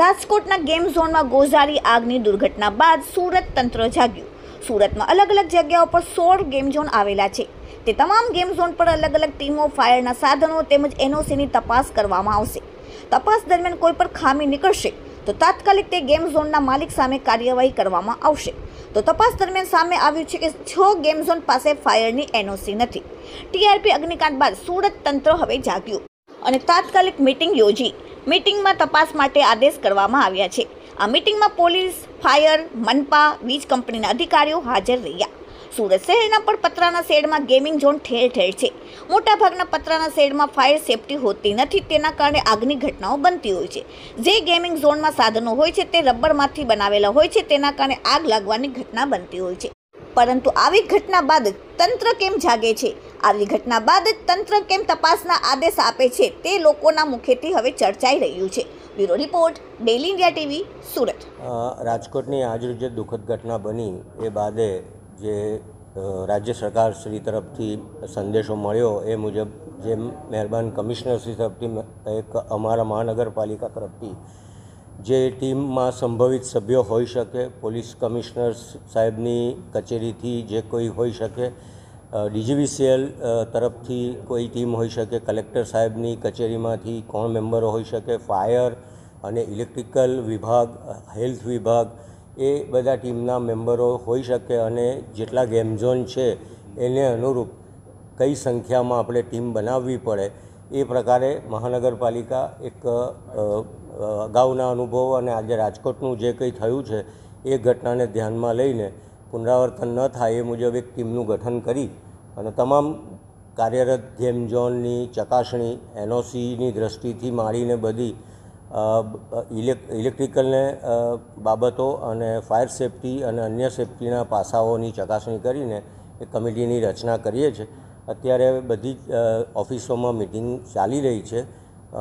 રાજકોટના ગેમ ઝોનમાં ગોઝારી આગની દુર્ઘટના બાદ સુરત તંત્ર જાગ્યું। સુરતમાં અલગ અલગ જગ્યાઓ પર 16 ગેમ ઝોન આવેલા છે। તે તમામ ગેમ ઝોન પર અલગ અલગ ટીમો, ફાયરના સાધનો તેમજ એનઓસીની તપાસ કરવામાં આવશે। તપાસ દરમિયાન કોઈ પર ખામી નીકળશે તો તાત્કાલિક તે ગેમ ઝોનના માલિક સામે કાર્યવાહી કરવામાં આવશે। તો તપાસ દરમિયાન સામે આવ્યું છે કે 6 ગેમ ઝોન પાસે ફાયરની એનઓસી નથી। ટીઆરપી અગ્નિકાંડ બાદ સુરત તંત્ર હવે જાગ્યું અને તાત્કાલિક મીટિંગ યોજી મીટિંગમાં તપાસ માટે આદેશ કરવામાં આવ્યા છે। આ મીટિંગમાં પોલીસ, ફાયર, મનપા, વીજ કંપનીના અધિકારીઓ હાજર રહ્યા। સુરત શહેરના પણ પતરાના શેડમાં ગેમિંગ ઝોન ઠેર ઠેર છે। મોટાભાગના પતરાના શેડમાં ફાયર સેફટી હોતી નથી, તેના કારણે આગની ઘટનાઓ બનતી હોય છે। જે ગેમિંગ ઝોનમાં સાધનો હોય છે તે રબરમાંથી બનાવેલા હોય છે, તેના કારણે આગ લાગવાની ઘટના બનતી હોય છે। પરંતુ આવી ઘટના બાદ તંત્ર કેમ જાગે છે? આવી ઘટના બાદ તંત્ર કેમ તપાસના આદેશ આપે છે? તે લોકોના મુખેથી હવે ચર્ચાઈ રહ્યું છે। Bureau report, daily India TV, Surat. રાજકોટની આજરોજ જે દુઃખદ ઘટના બની એ બાદે જે રાજ્ય સરકાર શ્રી તરફથી સંદેશો મળ્યો એ મુજબ જે મહેરબાન કમિશનર શ્રી તરફથી એક અમારા મહાનગરપાલિકા તરફથી જે ટીમમાં સંભવિત સભ્યો હોઈ શકે, પોલીસ કમિશનર સાહેબની કચેરીથી જે કોઈ હોઈ શકે, ડીજીવીસીએલ તરફથી કોઈ ટીમ હોઈ શકે, કલેક્ટર સાહેબની કચેરીમાંથી કોણ મેમ્બરો હોઈ શકે, ફાયર અને ઇલેક્ટ્રિકલ વિભાગ, હેલ્થ વિભાગ, એ બધા ટીમના મેમ્બરો હોઈ શકે અને જેટલા ગેમ ઝોન છે એને અનુરૂપ કઈ સંખ્યામાં આપણે ટીમ બનાવવી પડે એ પ્રકારે મહાનગરપાલિકા એક અગાઉના અનુભવ અને આજે રાજકોટનું જે કંઈ થયું છે એ ઘટનાને ધ્યાનમાં લઈને પુનરાવર્તન ન થાય એ મુજબ એક ટીમનું ગઠન કરી અને તમામ કાર્યરત ગેમ ઝોનની ચકાસણી, એનઓસીની દૃષ્ટિથી માંડીને બધી ઇલેક્ટ્રિકલને બાબતો અને ફાયર સેફટી અને અન્ય સેફટીના પાસાઓની ચકાસણી કરીને એક કમિટીની રચના કરીએ છીએ। અત્યારે બધી ઓફિસોમાં મિટિંગ ચાલી રહી છે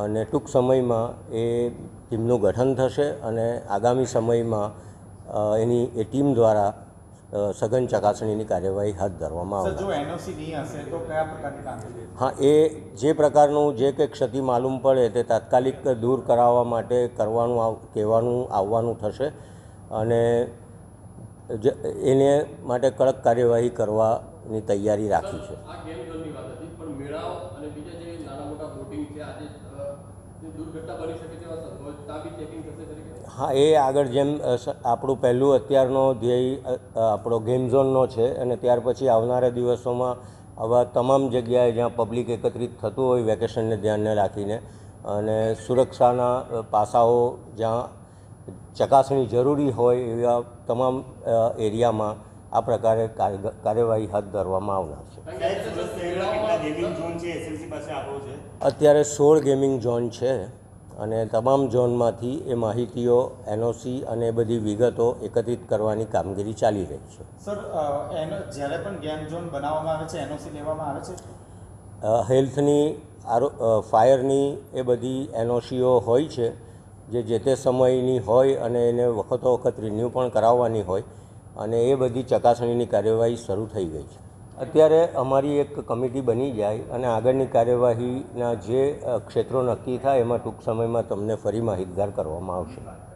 અને ટૂંક સમયમાં એ ટીમનું ગઠન થશે અને આગામી સમયમાં એની એ ટીમ દ્વારા સઘન ચકાસણીની કાર્યવાહી હાથ ધરવામાં આવશે। જો એનઓસી નહીં હશે તો કયા પ્રકારની કામગીરી? હા, એ જે પ્રકારનું જે કંઈ ક્ષતિ માલુમ પડે તે તાત્કાલિક દૂર કરાવવા માટે કહેવાનું આવવાનું થશે અને એને માટે કડક કાર્યવાહી કરવાની તૈયારી રાખી છે। હા, એ આગળ જેમ આપણું પહેલું અત્યારનો ધ્યેય આપણો ગેમ ઝોનનો છે અને ત્યાર પછી આવનારા દિવસોમાં આવા તમામ જગ્યાએ જ્યાં પબ્લિક એકત્રિત થતું હોય વેકેશનને ધ્યાને રાખીને અને સુરક્ષાના પાસાઓ જ્યાં ચકાસણી જરૂરી હોય એવા તમામ એરિયામાં આ પ્રકારે કાર્યવાહી હાથ ધરવામાં આવનાર છે। અત્યારે 16 ગેમિંગ ઝોન છે અને તમામ ઝોનમાંથી એ માહિતીઓ, એનઓસી અને બધી વિગતો એકત્રિત કરવાની કામગીરી ચાલી રહી છે। સર, જ્યારે પણ ગેમ ઝોન બનાવવામાં આવે છે એનઓસી લેવામાં આવે છે? હેલ્થની, ફાયરની એ બધી એનઓસીઓ હોય છે જે તે સમયની હોય અને એને વખતો વખત રિન્યૂ પણ કરાવવાની હોય અને એ બધી ચકાસણીની કાર્યવાહી શરૂ થઈ ગઈ છે। અત્યારે અમારી એક કમિટી બની જાય અને આગળની કાર્યવાહીના જે ક્ષેત્રો નક્કી થાય એમાં ટૂંક સમયમાં તમને ફરી માહિતગાર કરવામાં આવશે।